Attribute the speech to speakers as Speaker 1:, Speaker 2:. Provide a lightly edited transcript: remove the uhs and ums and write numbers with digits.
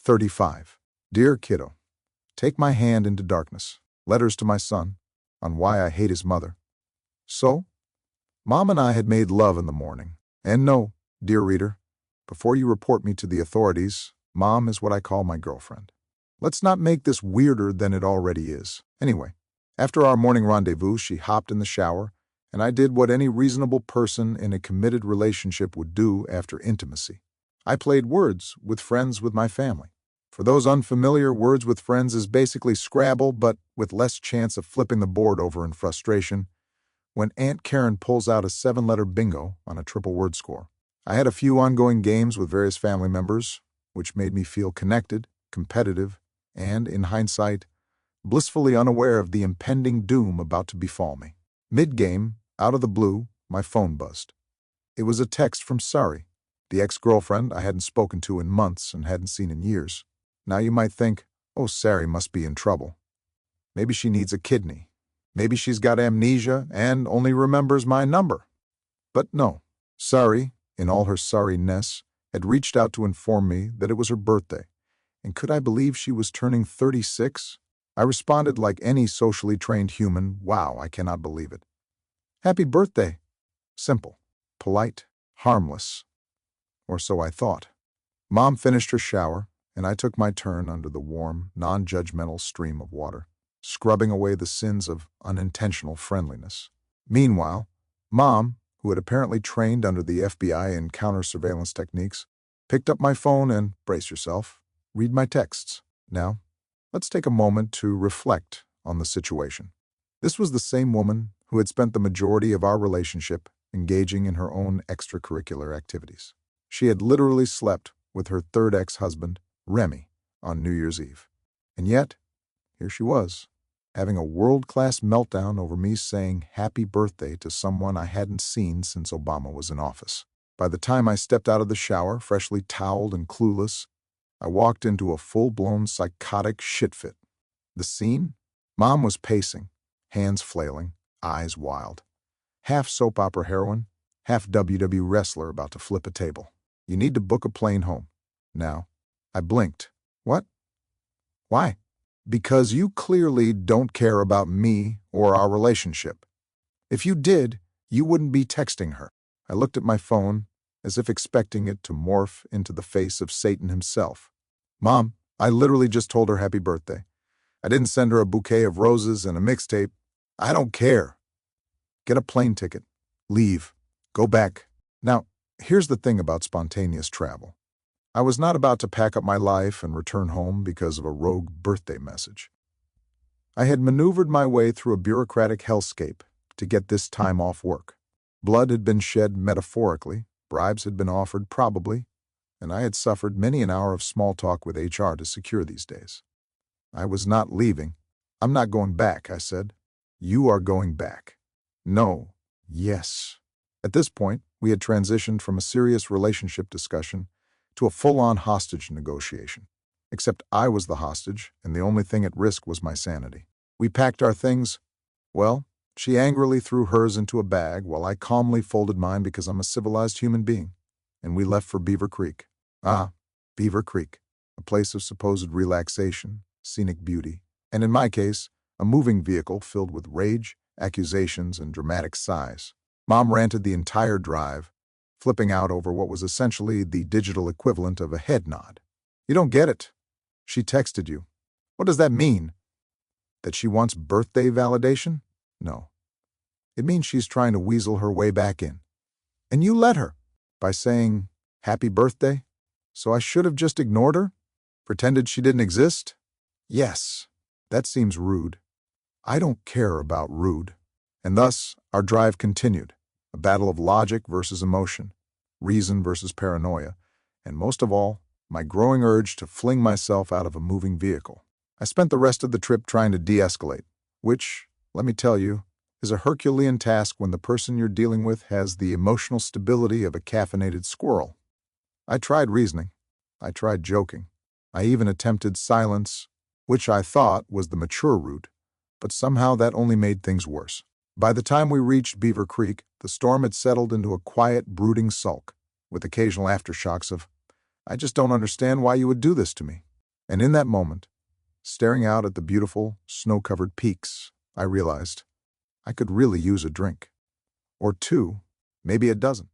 Speaker 1: 35. Dear Kiddo, take my hand into darkness. Letters to my son, on why I hate his mother. So, Mom and I had made love in the morning. And no, dear reader, before you report me to the authorities, Mom is what I call my girlfriend. Let's not make this weirder than it already is. Anyway, after our morning rendezvous, she hopped in the shower, and I did what any reasonable person in a committed relationship would do after intimacy. I played words with friends with my family. For those unfamiliar, words with friends is basically Scrabble, but with less chance of flipping the board over in frustration when Aunt Karen pulls out a 7-letter bingo on a triple word score. I had a few ongoing games with various family members, which made me feel connected, competitive, and, in hindsight, blissfully unaware of the impending doom about to befall me. Mid-game, out of the blue, my phone buzzed. It was a text from Sari, the ex-girlfriend I hadn't spoken to in months and hadn't seen in years. Now you might think, oh, Sari must be in trouble. Maybe she needs a kidney. Maybe she's got amnesia and only remembers my number. But no, Sari, in all her sorry-ness, had reached out to inform me that it was her birthday. And could I believe she was turning 36? I responded like any socially trained human, wow, I cannot believe it. Happy birthday. Simple, polite, harmless. Or so I thought. Mom finished her shower, and I took my turn under the warm, non-judgmental stream of water, scrubbing away the sins of unintentional friendliness. Meanwhile, Mom, who had apparently trained under the FBI in counter-surveillance techniques, picked up my phone and, brace yourself, read my texts. Now, let's take a moment to reflect on the situation. This was the same woman who had spent the majority of our relationship engaging in her own extracurricular activities. She had literally slept with her third ex-husband, Remy, on New Year's Eve. And yet, here she was, having a world-class meltdown over me saying happy birthday to someone I hadn't seen since Obama was in office. By the time I stepped out of the shower, freshly toweled and clueless, I walked into a full-blown psychotic shit fit. The scene? Mom was pacing, hands flailing, eyes wild. Half soap opera heroine, half WWE wrestler about to flip a table. You need to book a plane home. Now, I blinked. What? Why? Because you clearly don't care about me or our relationship. If you did, you wouldn't be texting her. I looked at my phone, as if expecting it to morph into the face of Satan himself. Mom, I literally just told her happy birthday. I didn't send her a bouquet of roses and a mixtape. I don't care. Get a plane ticket. Leave. Go back. Now, here's the thing about spontaneous travel. I was not about to pack up my life and return home because of a rogue birthday message. I had maneuvered my way through a bureaucratic hellscape to get this time off work. Blood had been shed metaphorically, bribes had been offered probably, and I had suffered many an hour of small talk with HR to secure these days. I was not leaving. I'm not going back, I said. You are going back. No. Yes. At this point, we had transitioned from a serious relationship discussion to a full-on hostage negotiation. Except I was the hostage, and the only thing at risk was my sanity. We packed our things. Well, she angrily threw hers into a bag while I calmly folded mine because I'm a civilized human being, and we left for Beaver Creek. Ah, Beaver Creek, a place of supposed relaxation, scenic beauty, and in my case, a moving vehicle filled with rage, accusations, and dramatic sighs. Mom ranted the entire drive, flipping out over what was essentially the digital equivalent of a head nod. You don't get it. She texted you. What does that mean? That she wants birthday validation? No. It means she's trying to weasel her way back in. And you let her, by saying, happy birthday? So I should have just ignored her? Pretended she didn't exist? Yes. That seems rude. I don't care about rude. And thus, our drive continued. A battle of logic versus emotion, reason versus paranoia, and most of all, my growing urge to fling myself out of a moving vehicle. I spent the rest of the trip trying to de-escalate, which, let me tell you, is a Herculean task when the person you're dealing with has the emotional stability of a caffeinated squirrel. I tried reasoning. I tried joking. I even attempted silence, which I thought was the mature route, but somehow that only made things worse. By the time we reached Beaver Creek, the storm had settled into a quiet, brooding sulk, with occasional aftershocks of, I just don't understand why you would do this to me. And in that moment, staring out at the beautiful, snow-covered peaks, I realized I could really use a drink. Or two, maybe a dozen.